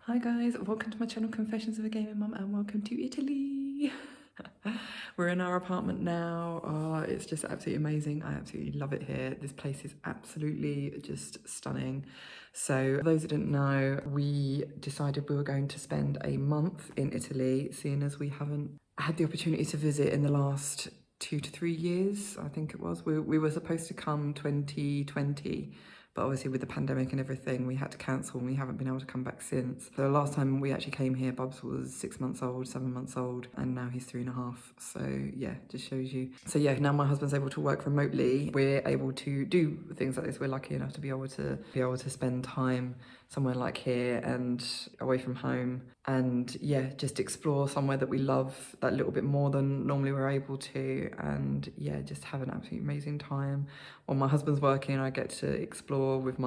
Hi guys, welcome to my channel Confessions of a Gaming Mum and welcome to Italy. We're in our apartment now. Oh, it's just absolutely amazing. I absolutely love it here. This place is absolutely just stunning. So for those that didn't know, we decided we were going to spend a month in Italy, seeing as we haven't had the opportunity to visit in the last 2 to 3 years, I think it was. We were supposed to come 2020, but obviously with the pandemic and everything, we had to cancel and we haven't been able to come back since. So the last time we actually came here, Bubs was 6 months old, 7 months old, and now he's 3.5. So yeah, just shows you. So yeah, now my husband's able to work remotely. We're able to do things like this. We're lucky enough to be able to spend time somewhere like here and away from home, and yeah, just explore somewhere that we love that little bit more than normally we're able to, and yeah, just have an absolutely amazing time. While my husband's working, I get to explore with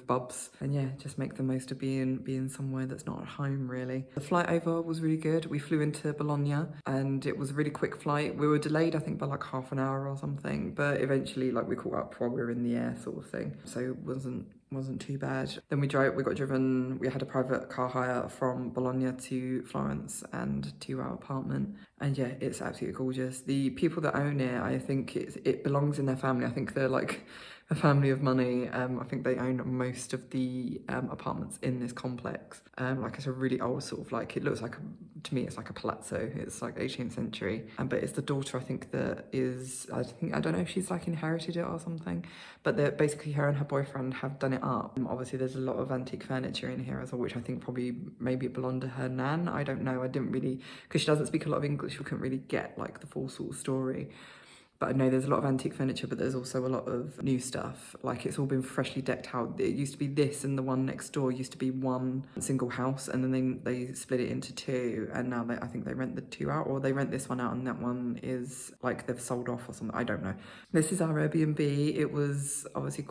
Bubs, and yeah, just make the most of being somewhere that's not at home really. The flight over was really good. We flew into Bologna and it was a really quick flight. We were delayed I think by like half an hour or something, but eventually like we caught up while we were in the air sort of thing, so it wasn't too bad. Then we had a private car hire from Bologna to Florence and to our apartment. And yeah, it's absolutely gorgeous. The people that own it, I think it belongs in their family. I think they're like a family of money. I think they own most of the apartments in this complex. Like it's a really old sort of like, it looks like, to me it's like a palazzo. It's like 18th century. But it's the daughter, I think, that is, I don't know if she's like inherited it or something, but they're basically, her and her boyfriend have done it up. Obviously there's a lot of antique furniture in here as well, which I think probably maybe it belonged to her nan. I don't know, I didn't really, because she doesn't speak a lot of English, we couldn't really get like the full sort of story. But I know there's a lot of antique furniture, but there's also a lot of new stuff. Like it's all been freshly decked out. It used to be this, and the one next door used to be one single house, and then they split it into two, and now I think they rent the two out, or they rent this one out and that one is like they've sold off or something. I don't know. This is our Airbnb. It was obviously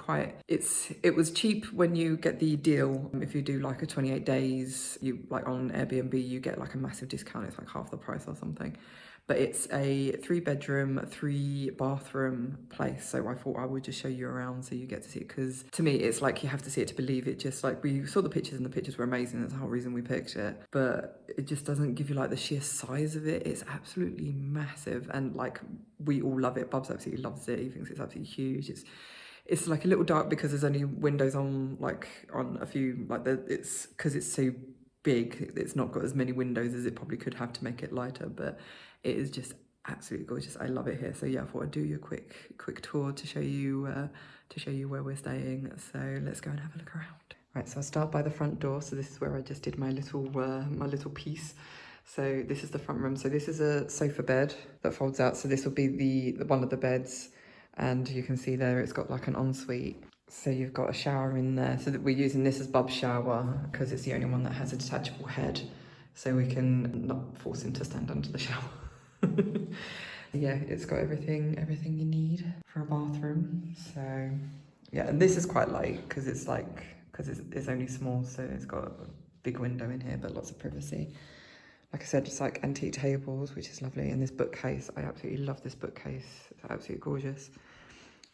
it was cheap when you get the deal. If you do like a 28 days, you like on Airbnb, you get like a massive discount. It's like half the price or something. But it's a 3-bedroom, 3-bathroom place. So I thought I would just show you around so you get to see it. Because to me, it's like you have to see it to believe it. Just like we saw the pictures and the pictures were amazing. That's the whole reason we picked it. But it just doesn't give you like the sheer size of it. It's absolutely massive. And like we all love it. Bubs absolutely loves it. He thinks it's absolutely huge. It's like a little dark because there's only windows on a few, like it's because it's so big. It's not got as many windows as it probably could have to make it lighter, but it is just absolutely gorgeous. I love it here. So yeah, I thought I'd do you a quick tour to show you where we're staying. So let's go and have a look around. Right, so I start by the front door. So this is where I just did my little piece. So this is the front room. So this is a sofa bed that folds out. So this will be the one of the beds, and you can see there it's got like an ensuite. So you've got a shower in there. So that we're using this as Bub's shower because it's the only one that has a detachable head, so we can not force him to stand under the shower. Yeah, it's got everything you need for a bathroom. So yeah, and this is quite light because it's only small, so it's got a big window in here, but lots of privacy. Like I said, it's like antique tables, which is lovely, and this bookcase, I absolutely love this bookcase. It's absolutely gorgeous.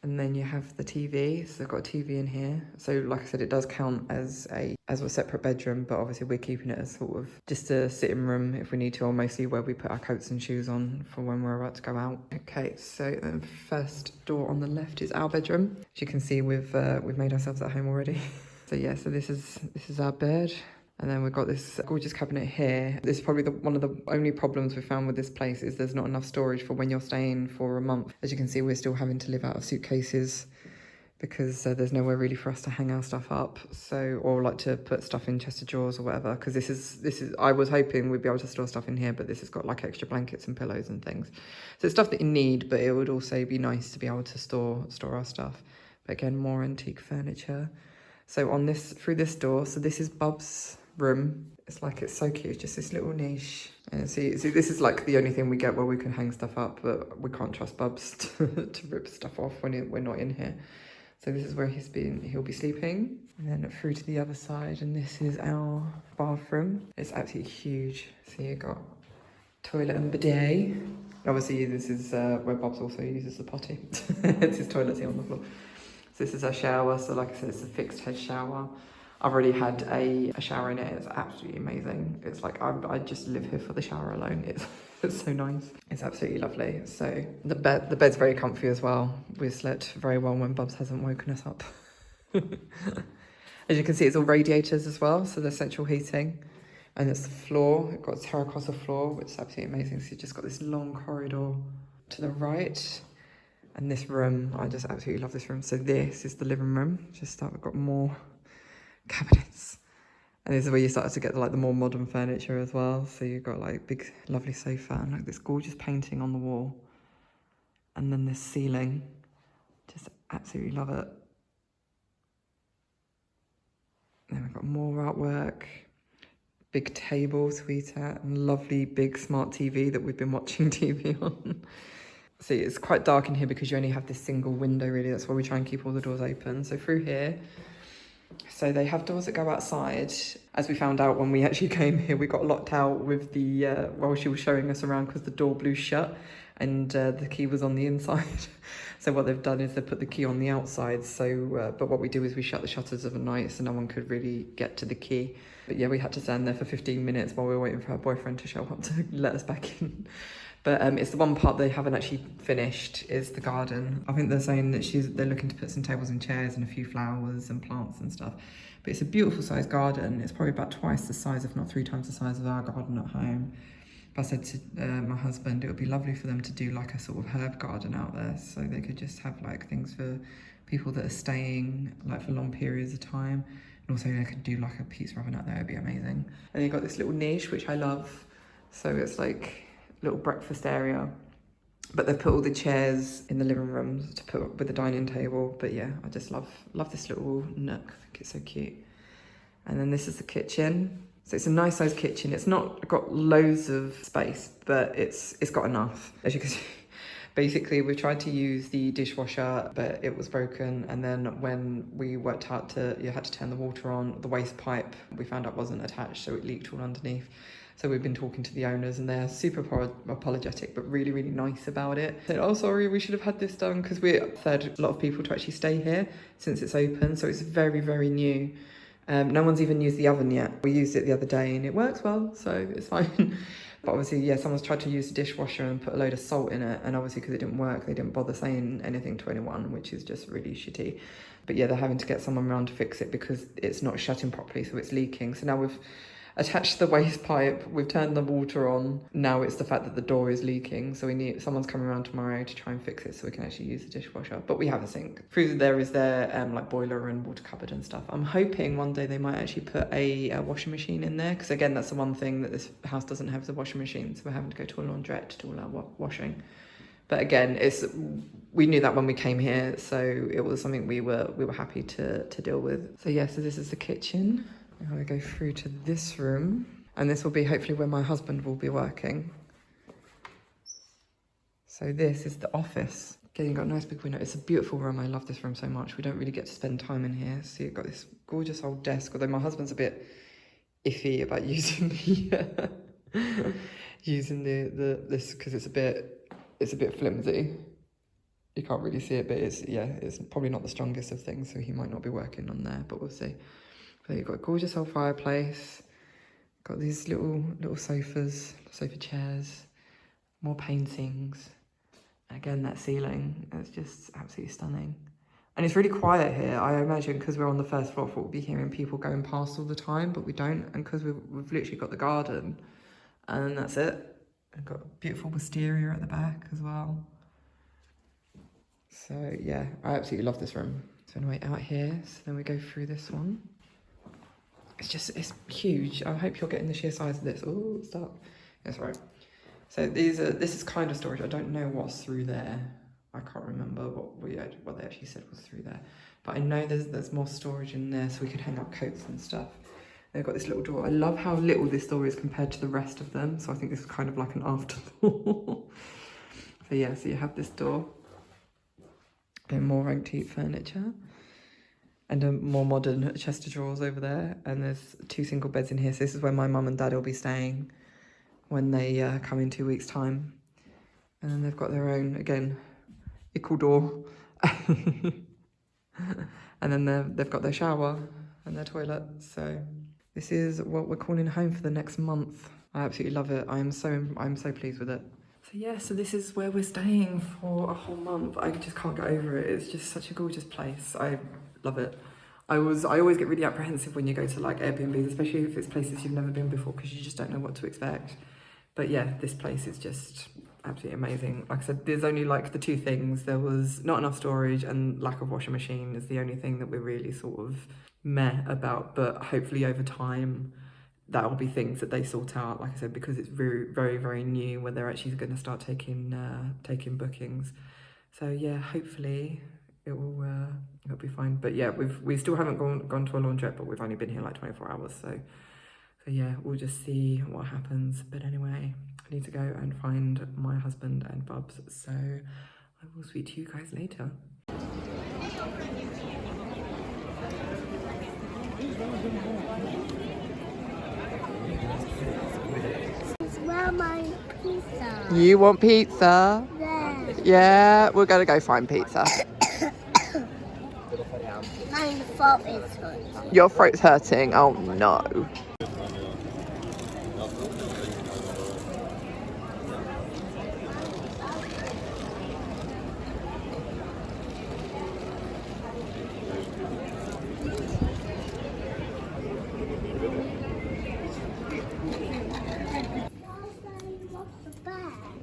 And then you have the TV, so they've got a TV in here. So like I said, it does count as a separate bedroom, but obviously we're keeping it as sort of just a sitting room if we need to, or mostly where we put our coats and shoes on for when we're about to go out. Okay, so the first door on the left is our bedroom. As you can see, we've made ourselves at home already. So yeah, so this is our bed. And then we've got this gorgeous cabinet here. This is probably one of the only problems we found with this place is there's not enough storage for when you're staying for a month. As you can see, we're still having to live out of suitcases because there's nowhere really for us to hang our stuff up. So, or like to put stuff in chest of drawers or whatever. Because this is, I was hoping we'd be able to store stuff in here, but this has got like extra blankets and pillows and things. So it's stuff that you need, but it would also be nice to be able to store our stuff. But again, more antique furniture. So through this door, so this is Bub's room. It's so cute, just this little niche. And see, this is like the only thing we get where we can hang stuff up, but we can't trust Bubs to rip stuff off when we're not in here. So this is where he'll be sleeping. And then through to the other side, and this is our bathroom. It's absolutely huge. So you've got toilet and bidet. Obviously this is where Bubs also uses the potty. It's his toilet here on the floor. So this is our shower. So like I said, it's a fixed head shower. I've already had a shower in it. It's absolutely amazing. It's like I just live here for the shower alone. It's so nice. It's absolutely lovely. So the bed's very comfy as well. We slept very well when Bubs hasn't woken us up. As you can see, it's all radiators as well, so there's central heating. And it's the floor. It's got a terracotta floor, which is absolutely amazing. So you've just got this long corridor to the right. And this room, I just absolutely love this room. So this is the living room. We've got more cabinets. And this is where you start to get like the more modern furniture as well. So you've got like big, lovely sofa and like this gorgeous painting on the wall. And then this ceiling. Just absolutely love it. Then we've got more artwork, big table to eat at, and lovely big smart TV that we've been watching TV on. See, it's quite dark in here because you only have this single window really. That's why we try and keep all the doors open. So through here, so they have doors that go outside. As we found out when we actually came here, we got locked out with the, while she was showing us around because the door blew shut and the key was on the inside. So what they've done is they put the key on the outside. So, but what we do is we shut the shutters overnight so no one could really get to the key. But yeah, we had to stand there for 15 minutes while we were waiting for her boyfriend to show up to let us back in. But it's the one part they haven't actually finished is the garden. I think they're saying that they're looking to put some tables and chairs and a few flowers and plants and stuff. But it's a beautiful sized garden. It's probably about twice the size, if not 3 times the size of our garden at home. But I said to my husband, it would be lovely for them to do like a sort of herb garden out there. So they could just have like things for people that are staying like for long periods of time. And also they could do like a pizza oven out there, it'd be amazing. And you've got this little niche, which I love. So it's like little breakfast area, but they've put all the chairs in the living room to put with the dining table. But yeah, I just love this little nook. I think it's so cute. And then this is the kitchen. So it's a nice sized kitchen. It's not got loads of space, but it's got enough. As you can see, basically we tried to use the dishwasher, but it was broken. And then when we worked out you had to turn the water on, the waste pipe, we found out wasn't attached, so it leaked all underneath. So we've been talking to the owners and they're super apologetic, but really, really nice about it. Said, oh, sorry, we should have had this done because we had a lot of people to actually stay here since it's open. So it's very, very new. No one's even used the oven yet. We used it the other day and it works well, so it's fine. But obviously, yeah, someone's tried to use the dishwasher and put a load of salt in it. And obviously, because it didn't work, they didn't bother saying anything to anyone, which is just really shitty. But yeah, they're having to get someone around to fix it because it's not shutting properly, so it's leaking. So now we've attached the waste pipe, we've turned the water on. Now it's the fact that the door is leaking, so someone's coming around tomorrow to try and fix it so we can actually use the dishwasher. But we have a sink. Through there is their like boiler and water cupboard and stuff. I'm hoping one day they might actually put a washing machine in there, because again, that's the one thing that this house doesn't have, is a washing machine, so we're having to go to a laundrette to do all our washing. But again, we knew that when we came here, so it was something we were happy to deal with. So yeah, so this is the kitchen. I'm going to go through to this room, and this will be hopefully where my husband will be working. So this is the office. Again, you've got a nice big window. It's a beautiful room. I love this room so much. We don't really get to spend time in here. So you've got this gorgeous old desk, although my husband's a bit iffy about using this because it's a bit flimsy. You can't really see it, but it's probably not the strongest of things, so he might not be working on there, but we'll see. But you've got a gorgeous old fireplace, got these little sofas, sofa chairs, more paintings. Again, that ceiling is just absolutely stunning. And it's really quiet here. I imagine because we're on the first floor, we'll be hearing people going past all the time, but we don't. And because we've literally got the garden, and that's it. I've got a beautiful wisteria at the back as well. So yeah, I absolutely love this room. So anyway, out here, so then we go through this one. It's huge. I hope you're getting the sheer size of this. Oh, stop. That's right. So this is kind of storage. I don't know what's through there. I can't remember what they actually said was through there. But I know there's more storage in there, so we could hang up coats and stuff. They've got this little door. I love how little this door is compared to the rest of them. So I think this is kind of like an afterthought. So yeah, so you have this door. And more antique furniture. And a more modern chest of drawers over there. And there's 2 single beds in here. So this is where my mum and dad will be staying when they come in 2 weeks' time. And then they've got their own, again, equal door. And then they've got their shower. and their toilet. So this is what we're calling home for the next month. I absolutely love it. I'm so pleased with it. So yeah, so this is where we're staying for a whole month. I just can't get over it. It's just such a gorgeous place. I love it. I always get really apprehensive when you go to like Airbnbs, especially if it's places you've never been before, because you just don't know what to expect. But yeah, this place is just absolutely amazing. Like I said, there's only like the two things. There was not enough storage and lack of washing machine is the only thing that we're really sort of meh about. But hopefully over time, that'll be things that they sort out. Like I said, because it's very, very, very new, where they're actually going to start taking bookings. So yeah, hopefully it'll be fine. But yeah, we still haven't gone to a laundrette, but we've only been here like 24 hours. So yeah, we'll just see what happens. But anyway, I need to go and find my husband and Bubs. So I will speak to you guys later. Smell my pizza. You want pizza? Yeah. Yeah, we're gonna go find pizza. My throat is hurting. Your throat's hurting. Oh no.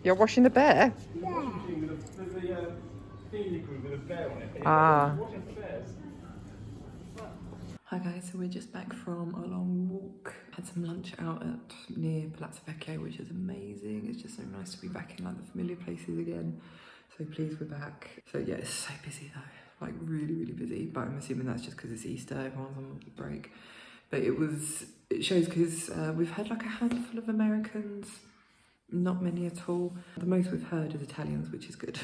You're washing the bear? Yeah. Ah. Hi guys, so we're just back from a long walk. Had some lunch out at near Palazzo Vecchio, which is amazing. It's just so nice to be back in like the familiar places again. So pleased we're back. So yeah, it's so busy though, like really, really busy. But I'm assuming that's just because it's Easter, everyone's on break. But it shows because we've had like a handful of Americans, not many at all. The most we've heard is Italians, which is good.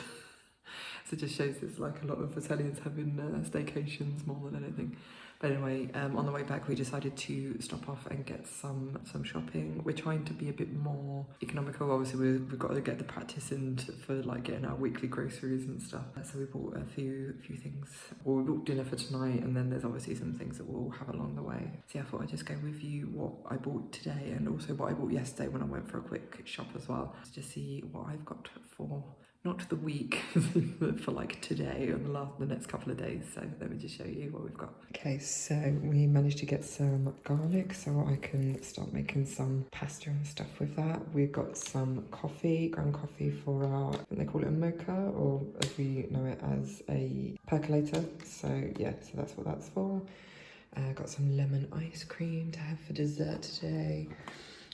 So it just shows there's like a lot of Italians having staycations more than anything. But anyway, on the way back we decided to stop off and get some shopping. We're trying to be a bit more economical. Obviously we've got to get the practice in for like getting our weekly groceries and stuff. So we bought a few things. Well, we bought dinner for tonight, and then there's obviously some things that we'll have along the way. So yeah, I thought I'd just go with you what I bought today and also what I bought yesterday when I went for a quick shop as well. Just see what I've got for not the week, but for like today or the next couple of days. So let me just show you what we've got. Okay, so we managed to get some garlic so I can start making some pasta and stuff with that. We've got some coffee, ground coffee for our, I think they call it a mocha, or as we know it as a percolator. So yeah, so that's what that's for. Got some lemon ice cream to have for dessert today.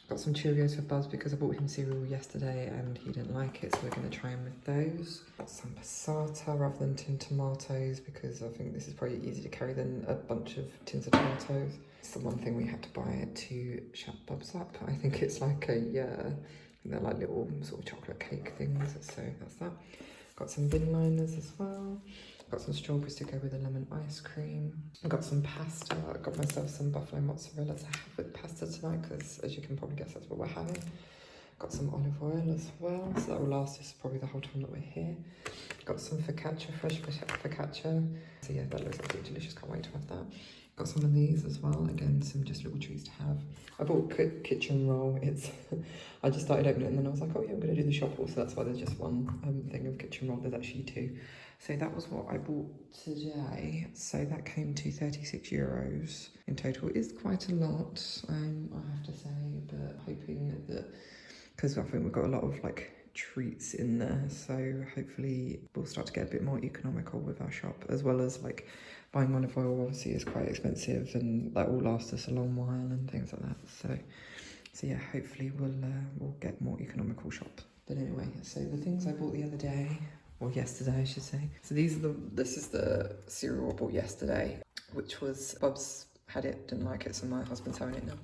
Got some Cheerios for Buzz because I bought him cereal yesterday and he didn't like it, so we're going to try him with those. Got some passata rather than tin tomatoes because I think this is probably easier to carry than a bunch of tins of tomatoes. It's the one thing we had to buy to shut Bubs up. I think it's like they're like little sort of chocolate cake things, so that's that. Got some bin liners as well. Got some strawberries to go with the lemon ice cream. I got some pasta. I got myself some buffalo mozzarella to have with pasta tonight because, as you can probably guess, that's what we're having. Got some olive oil as well, so that will last us probably the whole time that we're here. Got some focaccia, fresh focaccia. So yeah, that looks absolutely delicious. Can't wait to have that. Got some of these as well. Again, some just little treats to have. I bought kitchen roll. I just started opening it and then I was like, oh yeah, I'm going to do the shop haul. So that's why there's just one thing of kitchen roll. There's actually two. So that was what I bought today. So that came to 36 euros in total. It is quite a lot, I have to say, but hoping that, because I think we've got a lot of like treats in there, so hopefully we'll start to get a bit more economical with our shop, as well as like buying olive oil obviously is quite expensive and that will last us a long while and things like that. So yeah, hopefully we'll get more economical shop. But anyway, so the things I bought the other day, or yesterday I should say. So this is the cereal I bought yesterday, which was, Bubs had it, didn't like it, so my husband's having it now.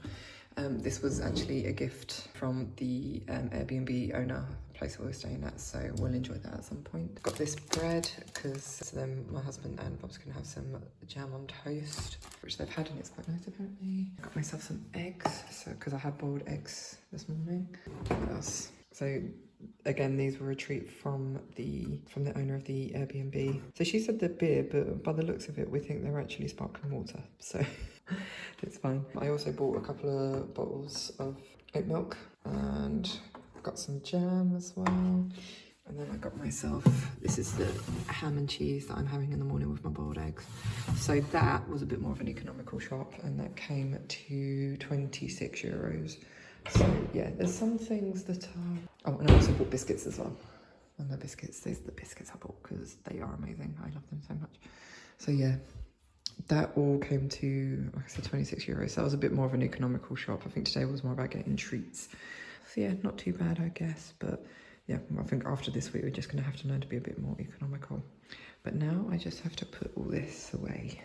This was actually a gift from the Airbnb owner, the place that we were staying at, so we'll enjoy that at some point. Got this bread, because then my husband and Bob's can have some jam on toast, which they've had and it's quite nice apparently. Got myself some eggs, so because I had boiled eggs this morning. What else? So again, these were a treat from the owner of the Airbnb. So she said they're beer, but by the looks of it, we think they're actually sparkling water. So It's fine. I also bought a couple of bottles of oat milk and got some jam as well. And then I got myself, this is the ham and cheese that I'm having in the morning with my boiled eggs. So that was a bit more of an economical shop, and that came to 26 euros. So yeah, there's some things that are... Oh, and I also bought biscuits as well. And the biscuits, these are the biscuits I bought because they are amazing. I love them so much. So yeah, that all came to, like I said, 26 euros. So that was a bit more of an economical shop. I think today was more about getting treats. So yeah, not too bad, I guess. But yeah, I think after this week, we're just going to have to learn to be a bit more economical. But now I just have to put all this away.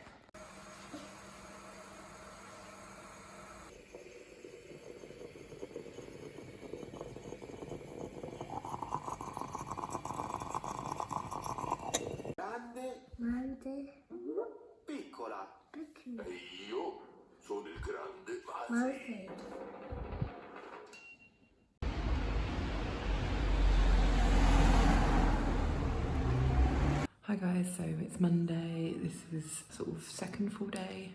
Grande, Piccola. piccola, E io sono il grande Mose. Hi guys, so it's Monday. This is sort of second full day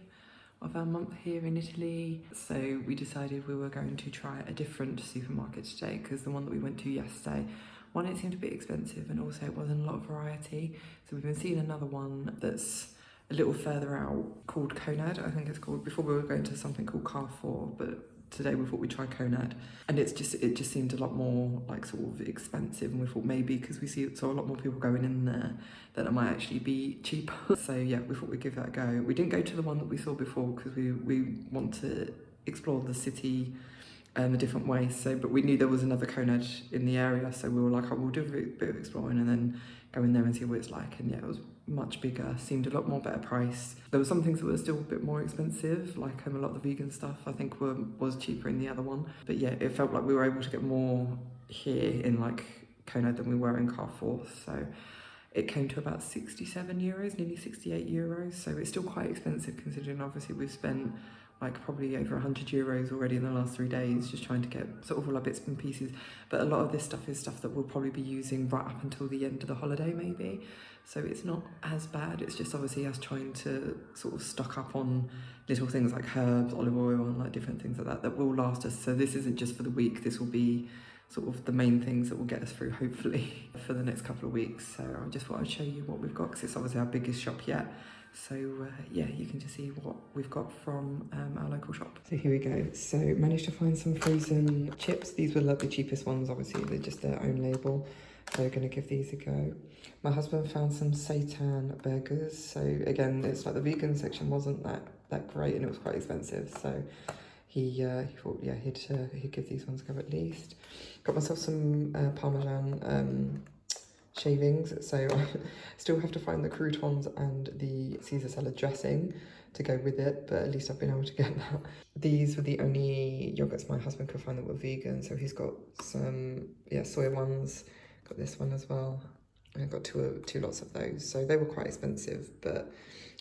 of our month here in Italy. So we decided we were going to try a different supermarket today because the one that we went to yesterday, one, it seemed a bit expensive, and also it wasn't a lot of variety. So we've been seeing another one that's a little further out called Conad, I think it's called. Before we were going to something called Carrefour, but today we thought we'd try Conad, and it just seemed a lot more like sort of expensive, and we thought maybe because we saw a lot more people going in there that it might actually be cheaper. So yeah, we thought we'd give that a go. We didn't go to the one that we saw before because we want to explore the city a different way. So, but we knew there was another Conad in the area, so we were like, oh, we'll do a bit of exploring and then go in there and see what it's like. And yeah, it was much bigger, seemed a lot more better price. There were some things that were still a bit more expensive, like a lot of the vegan stuff I think was cheaper in the other one. But yeah, it felt like we were able to get more here in like Conad than we were in Carrefour. So it came to about 67 euros, nearly 68 euros. So it's still quite expensive considering obviously we've spent like probably over 100 euros already in the last 3 days just trying to get sort of all our bits and pieces. But a lot of this stuff is stuff that we'll probably be using right up until the end of the holiday maybe. So it's not as bad. It's just obviously us trying to sort of stock up on little things like herbs, olive oil, and like different things like that that will last us. So this isn't just for the week. This will be sort of the main things that will get us through hopefully for the next couple of weeks. So I just thought I'd show you what we've got because it's obviously our biggest shop yet. So yeah, you can just see what we've got from our local shop. So here we go. So managed to find some frozen chips. These were like the cheapest ones, obviously they're just their own label. So we're going to give these a go. My husband found some seitan burgers. So again, it's like the vegan section wasn't that great and it was quite expensive. So he thought, yeah, he'd give these ones a go at least. Got myself some Parmesan shavings, so I still have to find the croutons and the Caesar salad dressing to go with it, but at least I've been able to get that. These were the only yogurts my husband could find that were vegan, so he's got some soy ones, got this one as well, and I got two lots of those. So they were quite expensive, but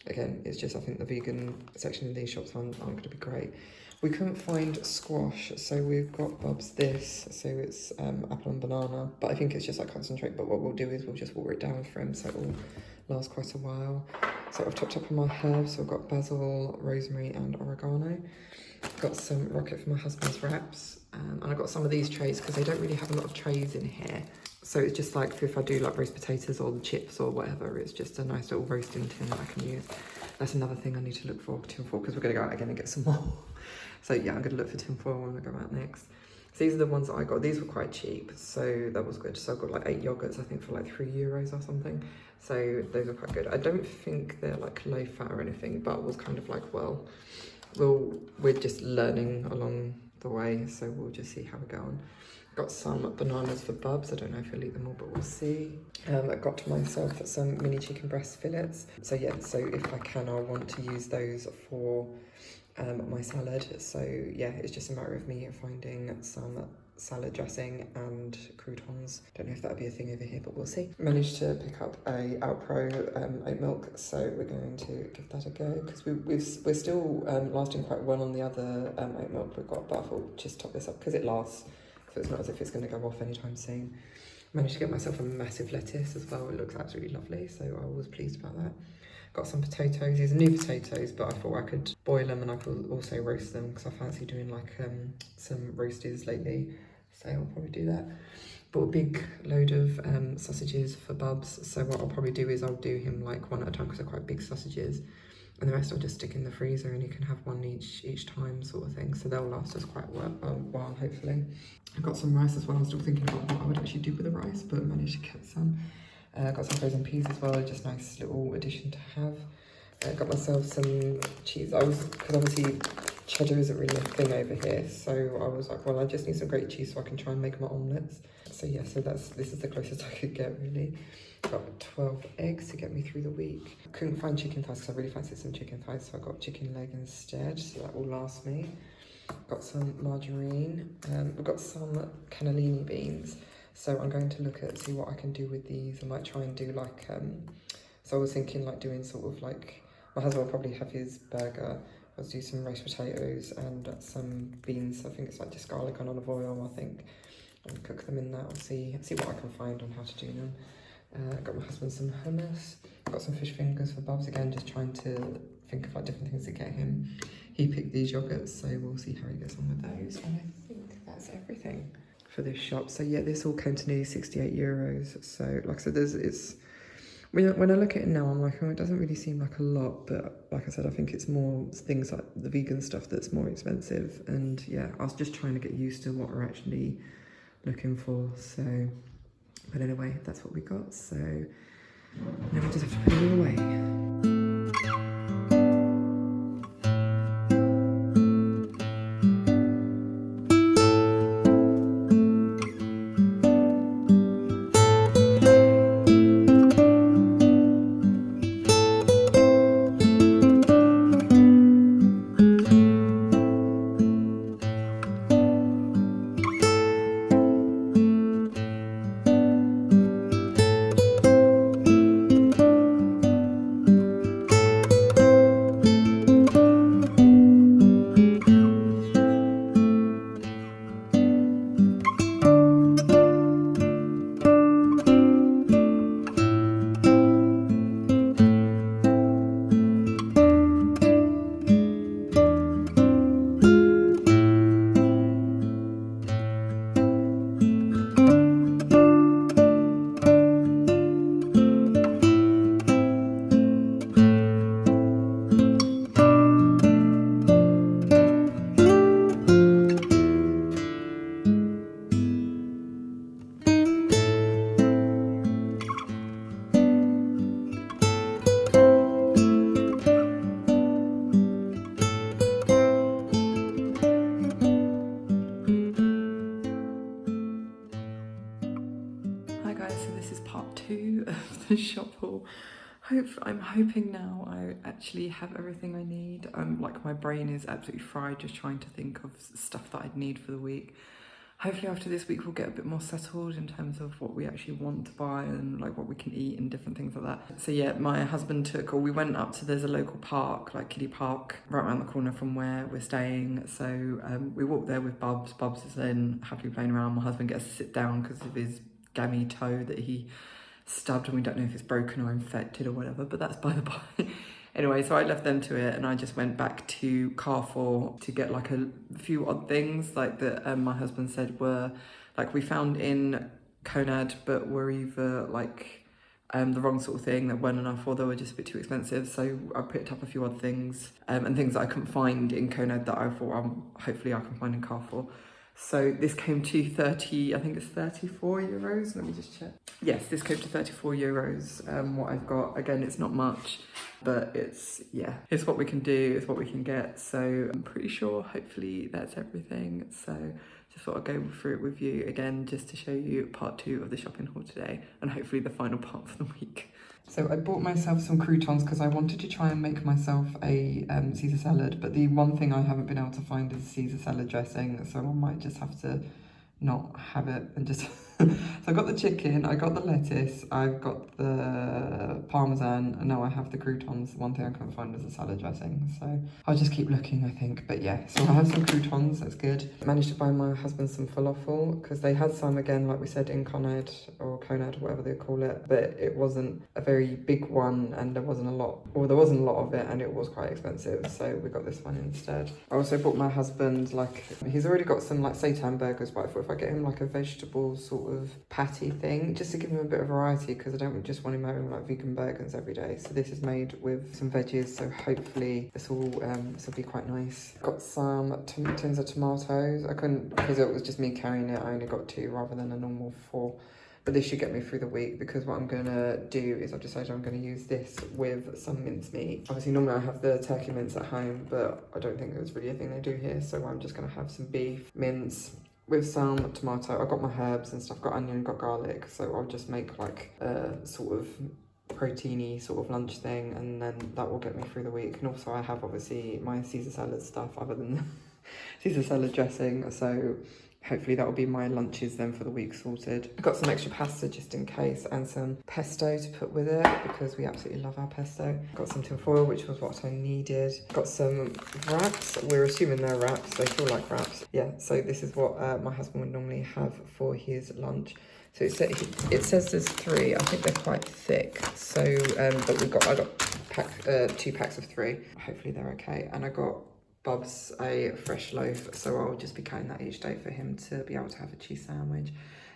again, it's just I think the vegan section in these shops aren't going to be great. We couldn't find squash, so we've got Bub's this, so it's apple and banana, but I think it's just like concentrate, but what we'll do is we'll just water it down for him so it will last quite a while. So I've topped up on my herbs, so I've got basil, rosemary and oregano. Got some rocket for my husband's wraps, and I got some of these trays because they don't really have a lot of trays in here. So it's just like if I do like roast potatoes or the chips or whatever, it's just a nice little roasting tin that I can use. That's another thing I need to look for, tin foil, because we're going to go out again and get some more. So yeah, I'm going to look for tin foil when we go out next. So these are the ones that I got. These were quite cheap, so that was good. So I got like 8 yogurts, I think, for like €3 or something. So those are quite good. I don't think they're like low fat or anything, but was kind of like, well, we're just learning along the way, so we'll just see how we go on. Got some bananas for Bubs. I don't know if he'll eat them all, but we'll see. I got myself some mini chicken breast fillets. So yeah, so if I can, I want to use those for my salad. So yeah, it's just a matter of me finding some salad dressing and croutons. Don't know if that'll be a thing over here, but we'll see. Managed to pick up a Alpro oat milk, so we're going to give that a go because we're still lasting quite well on the other oat milk we've got, but I thought just top this up because it lasts, so it's not as if it's going to go off anytime soon. Managed to get myself a massive lettuce as well. It looks absolutely lovely, so I was pleased about that. Got some potatoes. These are new potatoes, but I thought I could boil them and I could also roast them because I fancy doing like some roasties lately. So I'll probably do that. Bought a big load of sausages for Bubs. So what I'll probably do is I'll do him like one at a time because they're quite big sausages. And the rest I'll just stick in the freezer and he can have one each time sort of thing. So they'll last us quite a while, hopefully. I've got some rice as well. I'm still thinking about what I would actually do with the rice, but managed to get some. Got some frozen peas as well, just nice little addition to have. Got myself some cheese. Because obviously cheddar isn't really a thing over here, so I was like, well, I just need some great cheese so I can try and make my omelettes. So yeah, so this is the closest I could get really. Got 12 eggs to get me through the week. Couldn't find chicken thighs because I really fancied some chicken thighs, so I got chicken leg instead, so that will last me. Got some margarine. We've got some cannellini beans. So I'm going to look at, see what I can do with these. I might try and do like, so I was thinking like doing sort of like, my husband will probably have his burger. I'll do some roast potatoes and some beans. I think it's like just garlic and olive oil, I think. And cook them in that. I'll see what I can find on how to do them. Got my husband some hummus. Got some fish fingers for Bubs again, just trying to think of like different things to get him. He picked these yogurts, so we'll see how he gets on with those. And I think that's everything for this shop. So yeah, this all came to nearly 68 euros. So like I said, when I look at it now, I'm like, oh, it doesn't really seem like a lot, but like I said, I think it's more things like the vegan stuff that's more expensive. And yeah, I was just trying to get used to what we're actually looking for. So, but anyway, that's what we got. So now we just have to put it all away. Hi guys, so this is part 2 of the shop haul. I'm hoping now I actually have everything I need. Like my brain is absolutely fried just trying to think of stuff that I'd need for the week. Hopefully after this week we'll get a bit more settled in terms of what we actually want to buy and like what we can eat and different things like that. So yeah, my husband we went up to, there's a local park, like kiddie park, right around the corner from where we're staying. So we walked there with Bubs. Bubs is then happily playing around. My husband gets to sit down because of his gammy toe that he stubbed, and we don't know if it's broken or infected or whatever, but that's by the by. Anyway, so I left them to it and I just went back to Carrefour to get like a few odd things like that my husband said were like we found in Conad but were either like the wrong sort of thing, that weren't enough or they were just a bit too expensive. So I picked up a few odd things and things that I couldn't find in Conad that I thought hopefully I can find in Carrefour. So this came to I think it's 34 euros. Let me just check. Yes, this came to 34 euros. What I've got, again, it's not much, but it's what we can do, it's what we can get. So I'm pretty sure, hopefully that's everything. So just thought I'd go through it with you again, just to show you part 2 of the shopping haul today, and hopefully the final part for the week. So I bought myself some croutons because I wanted to try and make myself a Caesar salad, but the one thing I haven't been able to find is Caesar salad dressing, so I might just have to not have it and just So I got the chicken, I got the lettuce, I've got the parmesan, and now I have the croutons. One thing I couldn't find was a salad dressing, so I'll just keep looking, I think. But yeah, so I have some croutons, that's good. Managed to buy my husband some falafel, because they had some, again, like we said, in Conad, or Conad, whatever they call it, but it wasn't a very big one, and there wasn't a lot of it, and it was quite expensive, so we got this one instead. I also bought my husband, like, he's already got some, like, seitan burgers, but I thought if I get him, like, a vegetable sort of patty thing, just to give him a bit of variety, because I don't just want him having, like, vegan burgers every day. So this is made with some veggies, so hopefully this will be quite nice. Got some tins of tomatoes. I couldn't, because it was just me carrying it, I only got 2 rather than a normal 4. But this should get me through the week, because what I'm going to do is I've decided I'm going to use this with some mincemeat. Obviously, normally I have the turkey mince at home, but I don't think it's really a thing they do here. So I'm just going to have some beef mince with some tomato. I've got my herbs and stuff, got onion, got garlic. So I'll just make like a sort of proteiny sort of lunch thing, and then that will get me through the week. And also I have obviously my Caesar salad stuff other than the Caesar salad dressing. So hopefully that will be my lunches then for the week sorted. I've got some extra pasta just in case, and some pesto to put with it, because we absolutely love our pesto. Got some tin foil, which was what I needed. Got some wraps. We're assuming they're wraps. They feel like wraps. Yeah, so this is what my husband would normally have for his lunch. So it says there's 3. I think they're quite thick. So, but I got 2 packs of 3. Hopefully they're okay. And I got Bob's a fresh loaf, so I'll just be cutting that each day for him to be able to have a cheese sandwich.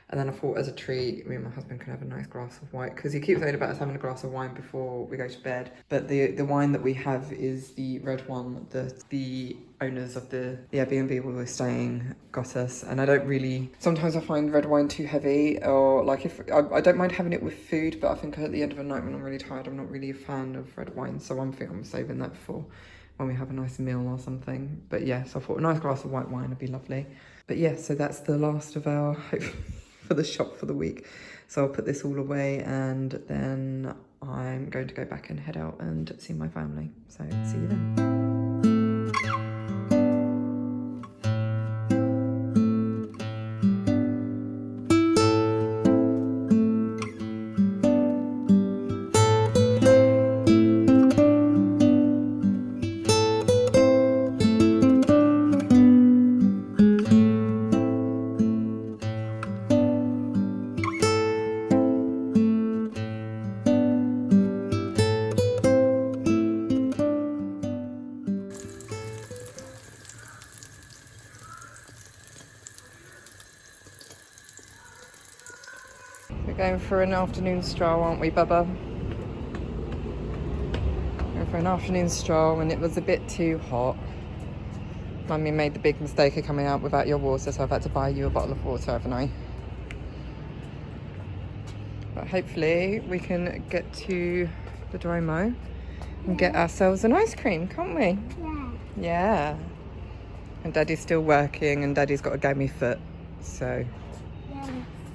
And then I thought, as a treat, me and my husband can have a nice glass of wine, because he keeps saying about us having a glass of wine before we go to bed. But the wine that we have is the red one that the owners of the Airbnb where we're staying got us. And I don't really, sometimes I find red wine too heavy, or like if I don't mind having it with food, but I think at the end of the night when I'm really tired, I'm not really a fan of red wine. So I'm saving that for when we have a nice meal or something. But yeah, so I thought a nice glass of white wine would be lovely. But yeah, so that's the last of our for the shop for the week. So I'll put this all away, and then I'm going to go back and head out and see my family. So see you then. We're going for an afternoon stroll, aren't we, Bubba? Going for an afternoon stroll, and it was a bit too hot. Mummy made the big mistake of coming out without your water, so I've had to buy you a bottle of water, haven't I? But hopefully we can get to the Duomo and get ourselves an ice cream, can't we? Yeah. Yeah. And Daddy's still working, and Daddy's got a gamey foot, so Yeah.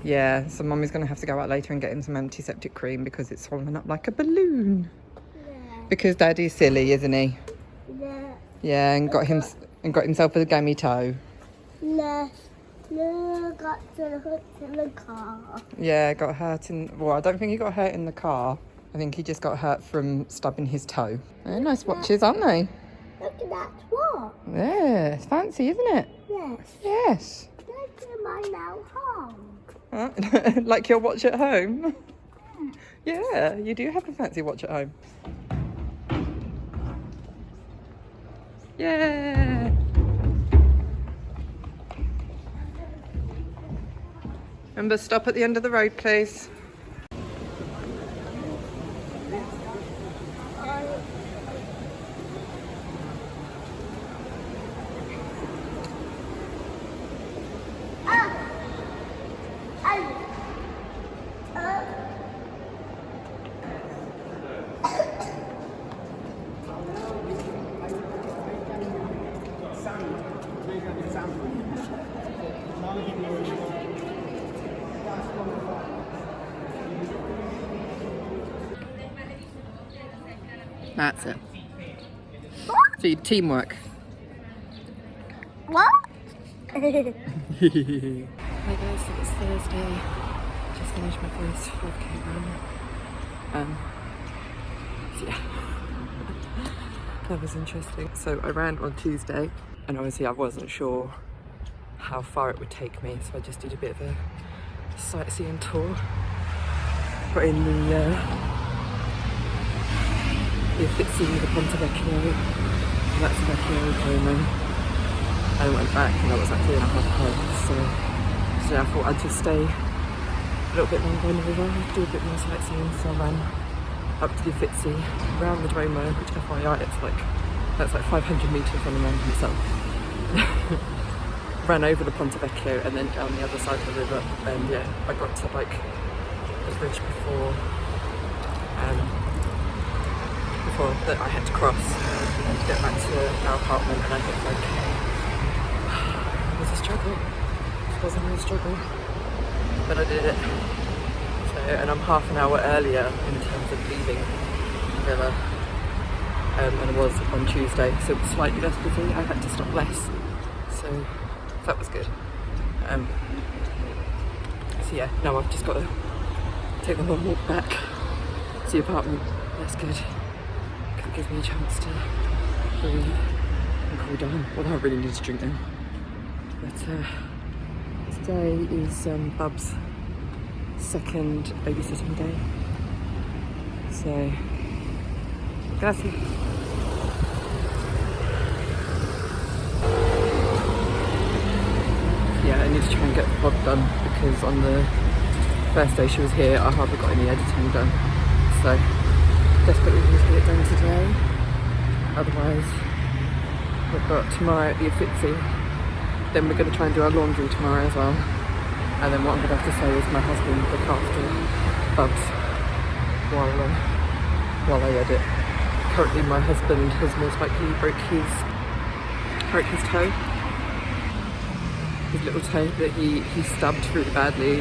yeah, so Mummy's going to have to go out later and get him some antiseptic cream, because it's swollen up like a balloon. Yeah. Because Daddy's silly, isn't he? Yeah. Yeah, and got himself a gammy toe. No. No, got to hook in the car. Yeah, got hurt well, I don't think he got hurt in the car. I think he just got hurt from stubbing his toe. They're nice watches, aren't they? Look at that. What? Yeah, it's fancy, isn't it? Yes. Yes. Look at my now home. Huh? Like your watch at home? Yeah, you do have a fancy watch at home. Yeah. Remember, stop at the end of the road, please. That's it. So teamwork. What? Hi guys, so it's Thursday. Just finished my first 5k run. So yeah, that was interesting. So I ran on Tuesday, and obviously I wasn't sure how far it would take me, so I just did a bit of a sightseeing tour. Got in the Uffizi, the Ponte Vecchio, and that's Vecchio Como. I went back and that was like 3.5 hours, so I thought I'd just stay a little bit longer in the river, do a bit more sightseeing. So I ran up to the Uffizi, around the Duomo, which FYI that's like 500 metres on the man himself. Ran over the Ponte Vecchio and then down the other side of the river, and yeah, I got to like the bridge before that I had to cross to get back to our apartment, and I think like it was a struggle. It wasn't a struggle, but I did it. So, and I'm half an hour earlier in terms of leaving the villa than I was on Tuesday, so it was slightly less busy. I had to stop less, so that was good. So yeah, now I've just got to take the long walk back to the apartment. That's good. It gives me a chance to breathe and cool down. Although I really need to drink now. But today is Bub's second babysitting day. So, gracias. Yeah, I need to try and get the vlog done because on the first day she was here, I hardly got any editing done. So, desperately need to get it done today. Otherwise, we've got tomorrow at the Uffizi. Then we're going to try and do our laundry tomorrow as well. And then what I'm going to have to say is my husband look after Bubs while I edit. Currently my husband has most likely broke his toe. His little toe that he stabbed really badly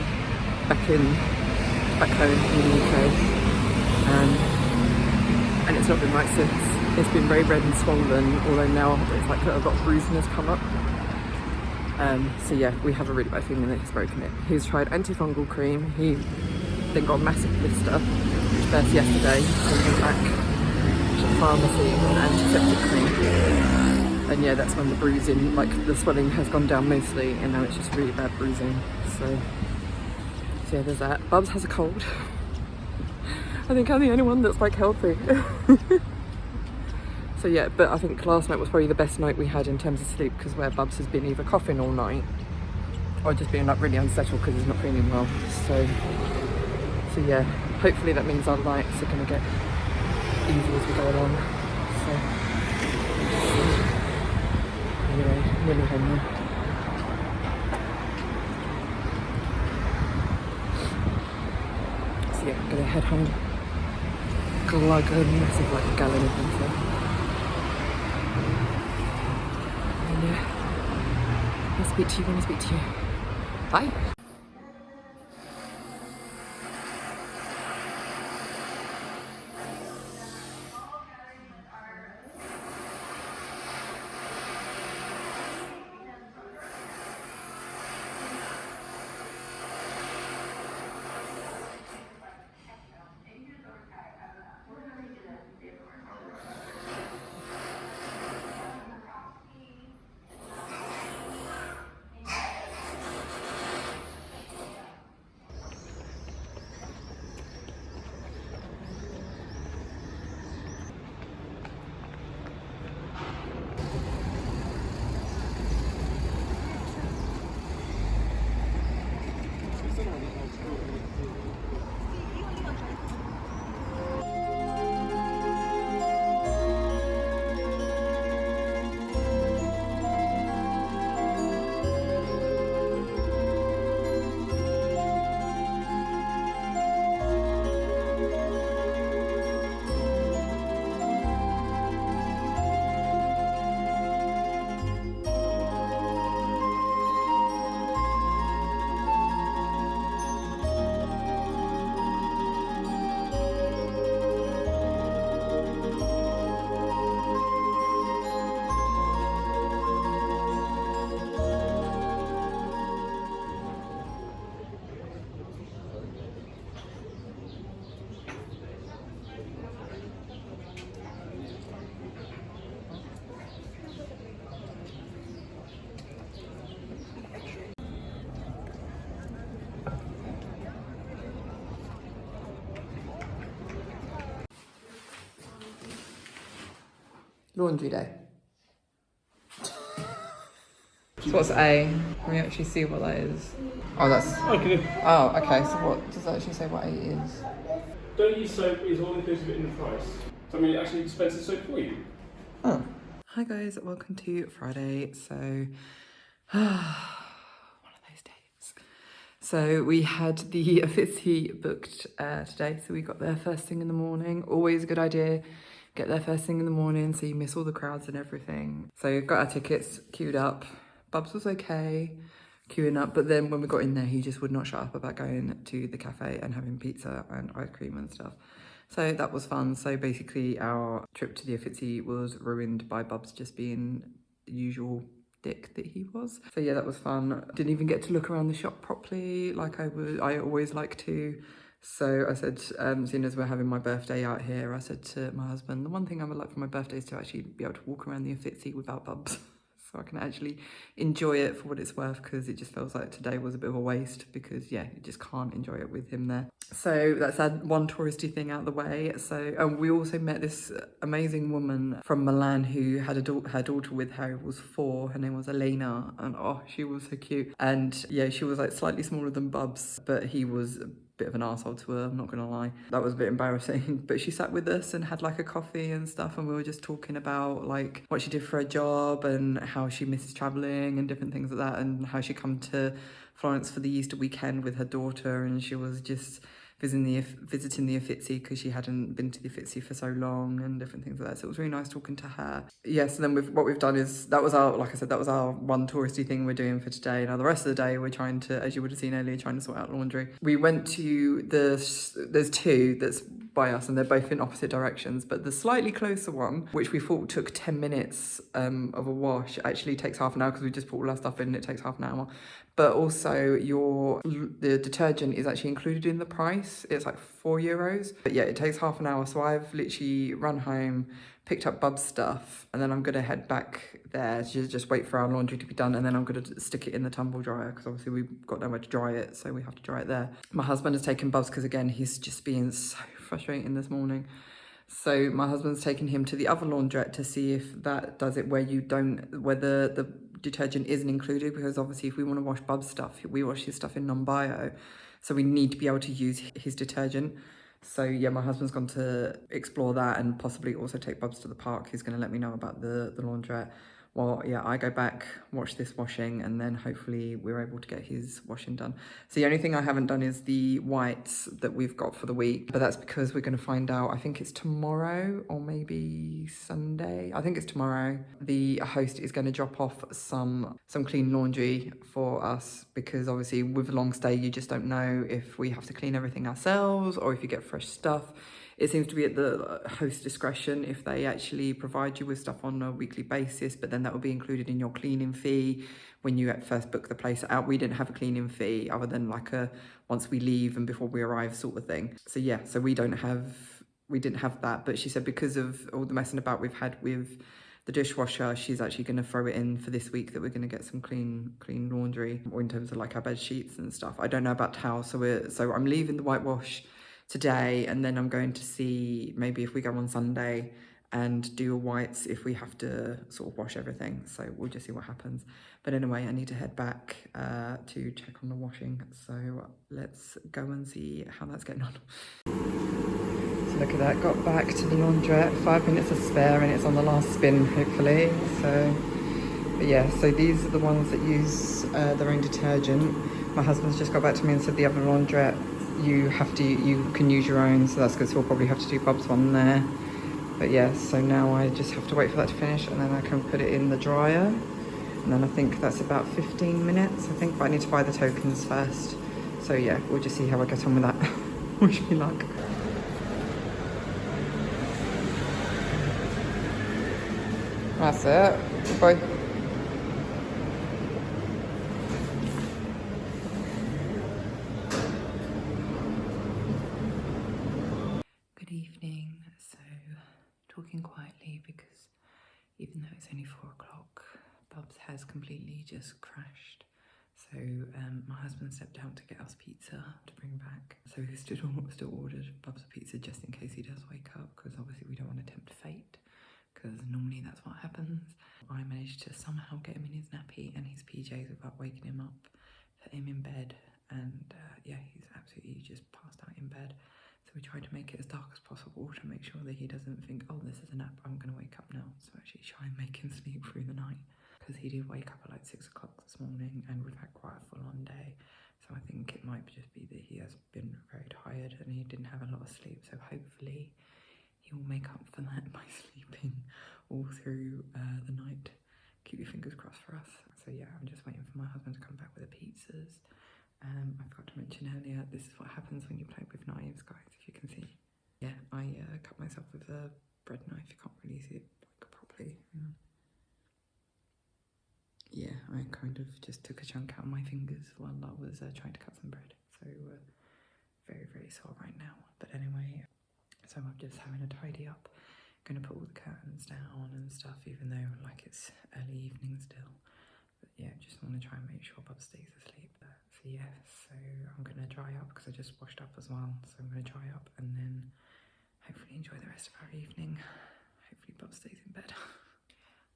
back home in the UK. And it's not been right since. It's been very red and swollen, although now it's like a lot of bruising has come up. So yeah, we have a really bad feeling that he's broken it. He's tried antifungal cream, he then got a massive blister, which burst yesterday, so he went back to the pharmacy and got an antiseptic cream. And yeah, that's when the bruising, like the swelling has gone down mostly, and now it's just really bad bruising. So yeah, there's that. Bubs has a cold. I think I'm the only one that's like healthy. So yeah, but I think last night was probably the best night we had in terms of sleep, because where Bubs has been either coughing all night or just being like really unsettled because he's not feeling well. So yeah, hopefully that means our lights are going to get easier as we go along. So anyway, I'm nearly home now. So yeah, I'm going to head home. Glug a massive like gallon of water. I'll speak to you when I speak to you. Bye. Laundry day. So what's A? Can we actually see what that is? Oh, that's... Okay. Oh, okay. So what does that actually say what A is? Don't use soap is all inclusive in the price. So I mean, it actually dispenses soap for you. Oh. Hi guys, welcome to Friday. So, one of those days. So we had the Fitzy booked today. So we got there first thing in the morning. Always a good idea. Get there first thing in the morning so you miss all the crowds and everything. So got our tickets queued up. Bubs was okay queuing up, but then when we got in there, he just would not shut up about going to the cafe and having pizza and ice cream and stuff. So that was fun. So basically our trip to the Uffizi was ruined by Bubs just being the usual dick that he was. So yeah, that was fun. Didn't even get to look around the shop properly like I always like to. So I said, seeing as we're having my birthday out here, I said to my husband, the one thing I would like for my birthday is to actually be able to walk around the Uffizi without Bubs. So I can actually enjoy it for what it's worth, because it just feels like today was a bit of a waste because, yeah, you just can't enjoy it with him there. So that's that one touristy thing out of the way. So we also met this amazing woman from Milan who had her daughter with her, who was 4. Her name was Elena, and oh, she was so cute. And yeah, she was like slightly smaller than Bubs, but he was bit of an arsehole to her, I'm not gonna lie. That was a bit embarrassing, but she sat with us and had like a coffee and stuff, and we were just talking about like what she did for her job and how she misses traveling and different things like that, and how she come to Florence for the Easter weekend with her daughter, and she was just visiting the Uffizi because she hadn't been to the Uffizi for so long and different things like that. So it was really nice talking to her. Yeah, so then what we've done is, that was our, like I said, that was our one touristy thing we're doing for today. Now the rest of the day we're trying to, as you would have seen earlier, trying to sort out laundry. We went to there's 2 that's by us and they're both in opposite directions, but the slightly closer one, which we thought took 10 minutes of a wash, actually takes half an hour because we just put all our stuff in and it takes half an hour. But also the detergent is actually included in the price. It's like €4. But yeah, it takes half an hour. So I've literally run home, picked up Bub's stuff, and then I'm gonna head back there to just wait for our laundry to be done, and then I'm gonna stick it in the tumble dryer because obviously we've got nowhere to dry it, so we have to dry it there. My husband has taken Bub's because again, he's just being so frustrating this morning. So my husband's taken him to the other laundrette to see if that does it where the detergent isn't included, because obviously if we want to wash Bub's stuff, we wash his stuff in non-bio, so we need to be able to use his detergent. So yeah, my husband's gone to explore that and possibly also take Bubs to the park. He's going to let me know about the laundrette. Well, yeah, I go back, watch this washing, and then hopefully we're able to get his washing done. So the only thing I haven't done is the whites that we've got for the week, but that's because we're going to find out, I think it's tomorrow or maybe Sunday. I think it's tomorrow. The host is going to drop off some clean laundry for us, because obviously with a long stay, you just don't know if we have to clean everything ourselves or if you get fresh stuff. It seems to be at the host's discretion if they actually provide you with stuff on a weekly basis, but then that will be included in your cleaning fee when you at first book the place out. We didn't have a cleaning fee other than like a once we leave and before we arrive sort of thing. So yeah, so we didn't have that, but she said because of all the messing about we've had with the dishwasher, she's actually going to throw it in for this week, that we're going to get some clean laundry, or in terms of like our bed sheets and stuff. I don't know about towels, so I'm leaving the whitewash today, and then I'm going to see maybe if we go on Sunday and do a whites if we have to sort of wash everything. So we'll just see what happens. But anyway, I need to head back to check on the washing. So let's go and see how that's getting on. So look at that, got back to the laundrette, 5 minutes to spare, and it's on the last spin hopefully. So but yeah, so these are the ones that use their own detergent. My husband's just got back to me and said the other laundrette, you can use your own, so that's good. So we'll probably have to do Bub's one there. But yeah, so now I just have to wait for that to finish, and then I can put it in the dryer. And then I think that's about 15 minutes, I think, but I need to buy the tokens first. So yeah, we'll just see how I get on with that. Wish me luck. That's it. Bye. Good evening. So, talking quietly because even though it's only 4 o'clock, Bubs has completely just crashed. So my husband stepped out to get us pizza to bring back. So he still ordered Bubs a pizza just in case he does wake up, because obviously we don't want to tempt fate, because normally that's what happens. I managed to somehow get him in his nappy and his PJs without waking him up, put him in bed, and yeah, he's absolutely just passed out in bed. So we tried to make it as dark as possible to make sure that he doesn't think, oh, this is a nap, I'm going to wake up now. So actually try and make him sleep through the night, because he did wake up at like 6 o'clock this morning and we've had quite a full-on day. So I think it might just be that he has been very tired and he didn't have a lot of sleep. So hopefully he will make up for that by sleeping all through the night. Keep your fingers crossed for us. So yeah, I'm just waiting for my husband to come back with the pizzas. I forgot to mention earlier, this is what happens when you play with knives, guys, if you can see. Yeah, I cut myself with a bread knife. You can't really see it like properly. Yeah, I kind of just took a chunk out of my fingers while I was trying to cut some bread. So very, very sore right now. But anyway, so I'm just having a tidy up. Gonna put all the curtains down and stuff, even though like it's early evening still. But yeah, just want to try and make sure Bob stays asleep. So yeah, so I'm gonna dry up because I just washed up as well. So I'm gonna dry up and then hopefully enjoy the rest of our evening. Hopefully Bob stays in bed.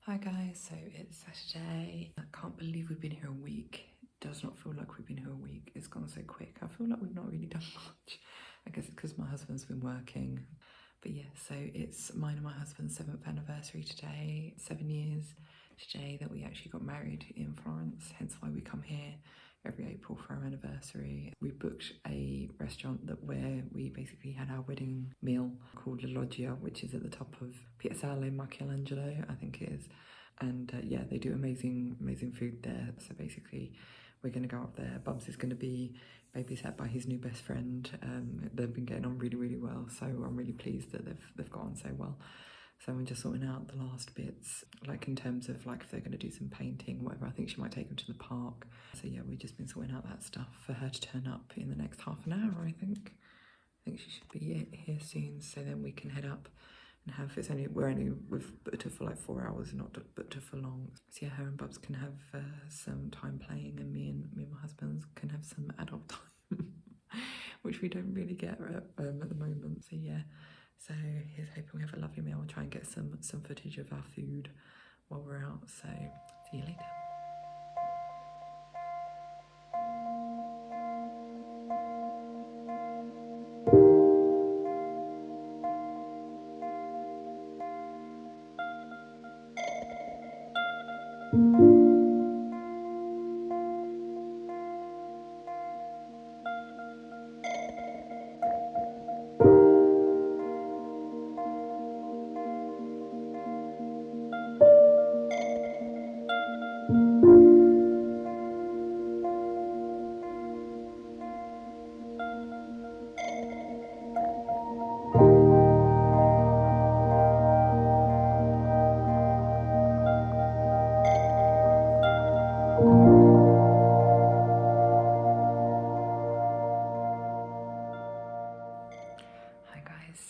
Hi guys, so it's Saturday. I can't believe we've been here a week. It does not feel like we've been here a week. It's gone so quick. I feel like we've not really done much. I guess it's because my husband's been working. But yeah, so it's mine and my husband's 7th anniversary today. 7 years today that we actually got married in Florence, hence why we come here every April for our anniversary. We booked a restaurant where we basically had our wedding meal called La Loggia, which is at the top of Piazzale Michelangelo, I think it is. And yeah, they do amazing food there. So basically, we're going to go up there. Bubs is going to be babysat by his new best friend. They've been getting on really, really well. So I'm really pleased that they've got on so well. So I'm just sorting out the last bits, like in terms of like if they're going to do some painting, whatever. I think she might take them to the park. So yeah, we've just been sorting out that stuff for her to turn up in the next half an hour, I think. I think she should be here soon, so then we can head up and have, we've booked her for like 4 hours, not booked her for long. So yeah, her and Bubs can have some time playing, and me and my husband can have some adult time, which we don't really get at the moment. So yeah. So here's hoping we have a lovely meal. We'll try and get some footage of our food while we're out. So see you later.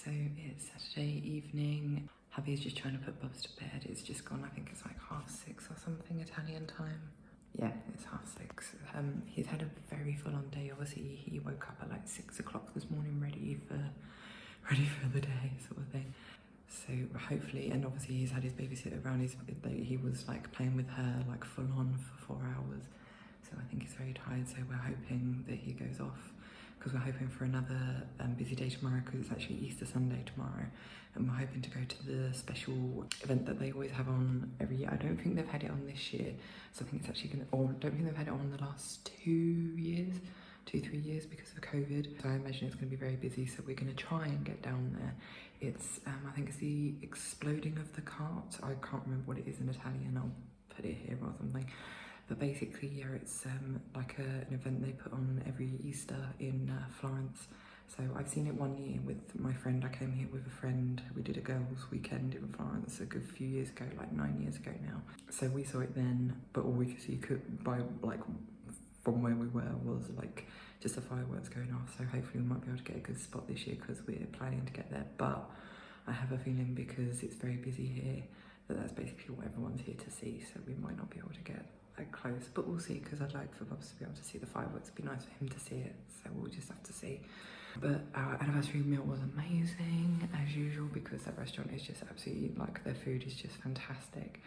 So it's Saturday evening. Hubby's just trying to put Bubs to bed. It's just gone, I think it's like 6:30 or something Italian time. Yeah, it's 6:30. He's had a very full-on day. Obviously, he woke up at like 6 o'clock this morning, ready for the day, sort of thing. So hopefully, and obviously he's had his babysitter around. He was like playing with her like full-on for 4 hours. So I think he's very tired. So we're hoping that he goes off, because we're hoping for another busy day tomorrow, because it's actually Easter Sunday tomorrow, and we're hoping to go to the special event that they always have on every year. I don't think they've had it on this year, so I think it's actually going to, or I don't think they've had it on the last 3 years because of COVID. So I imagine it's going to be very busy, so we're going to try and get down there. It's, I think it's the exploding of the cart. I can't remember what it is in Italian, I'll put it here or something. But basically, yeah, it's like an event they put on every Easter in Florence. So I've seen it 1 year with my friend. I came here with a friend. We did a girls' weekend in Florence a good few years ago, like 9 years ago now. So we saw it then, but all we could see from where we were was like just the fireworks going off. So hopefully we might be able to get a good spot this year, because we're planning to get there. But I have a feeling, because it's very busy here, that's basically what everyone's here to see. So we might not be able to get like close, but we'll see, because I'd like for Bubs to be able to see the fireworks. It'd be nice for him to see it, so we'll just have to see. But our anniversary meal was amazing as usual, because that restaurant is just absolutely, like, their food is just fantastic.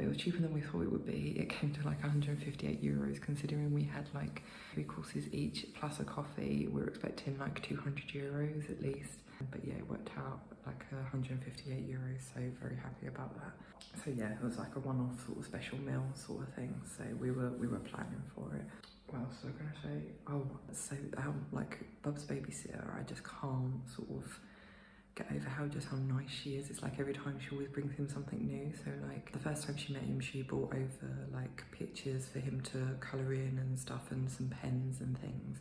It was cheaper than we thought it would be. It came to like 158 euros, considering we had like 3 courses each plus a coffee. We were expecting like 200 euros at least. But yeah, it worked out like 158 euros, so very happy about that. So yeah, it was like a one-off sort of special meal sort of thing. So we were planning for it. What else was I gonna say? Oh, so like Bub's babysitter, I just can't sort of get over how nice she is. It's like every time she always brings him something new. So like the first time she met him, she brought over like pictures for him to colour in and stuff, and some pens and things.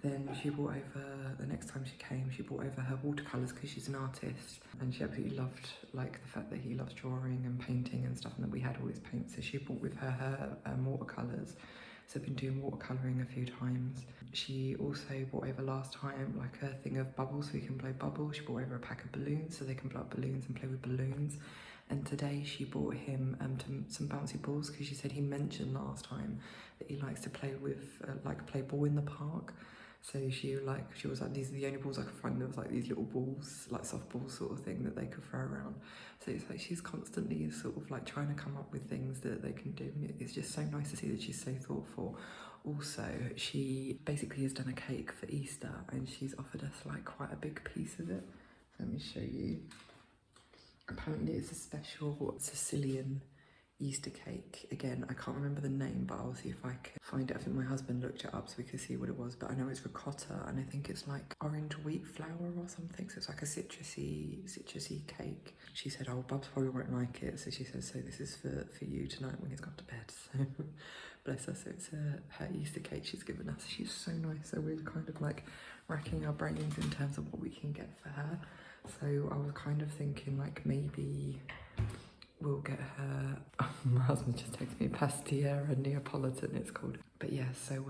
Then she brought over, the next time she came, she brought over her watercolours, because she's an artist, and she absolutely loved like the fact that he loves drawing and painting and stuff, and that we had all his paints. So she brought with her watercolours. So I've been doing watercolouring a few times. She also brought over last time like a thing of bubbles, so we can blow bubbles. She brought over a pack of balloons, so they can blow up balloons and play with balloons. And today she brought him some bouncy balls, because she said he mentioned last time that he likes to play with play ball in the park. So she was like, these are the only balls I could find. There was like these little balls, like softballs sort of thing, that they could throw around. So it's like she's constantly sort of like trying to come up with things that they can do. And it's just so nice to see that she's so thoughtful. Also, she basically has done a cake for Easter, and she's offered us like quite a big piece of it. Let me show you. Apparently it's a special Sicilian Easter cake. Again, I can't remember the name, but I'll see if I can find it. I think my husband looked it up so we could see what it was, but I know it's ricotta, and I think it's like orange wheat flour or something, so it's like a citrusy cake. She said, oh, Bubs probably won't like it, so she says, so this is for you tonight when he's gone to bed. So bless her. So it's her Easter cake she's given us. She's so nice, so we're kind of like racking our brains in terms of what we can get for her. So I was kind of thinking like maybe we'll get her, my husband just texted me, pastiera Neapolitan it's called. But yeah, so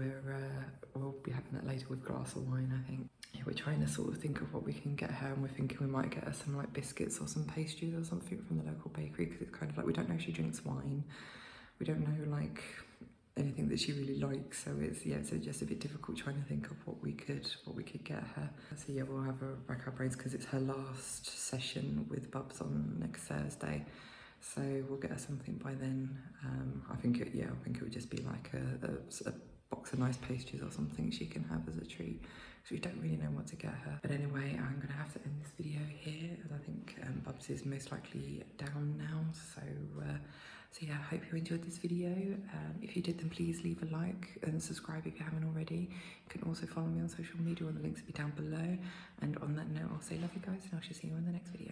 we'll be having that later with a glass of wine, I think. Yeah, we're trying to sort of think of what we can get her, and we're thinking we might get her some like biscuits or some pastries or something from the local bakery, because it's kind of like, we don't know if she drinks wine. We don't know like anything that she really likes, so it's just a bit difficult trying to think of what we could get her. So yeah, we'll have a rack our brains, because it's her last session with Bubs on next Thursday. So we'll get her something by then. I think it would just be like a box of nice pastries or something she can have as a treat, because we don't really know what to get her. But anyway, I'm gonna have to end this video here, as I think Bubs is most likely down now. So yeah, I hope you enjoyed this video. If you did, then please leave a like and subscribe if you haven't already. You can also follow me on social media, and the links will be down below. And on that note, I'll say love you guys, and I shall see you in the next video.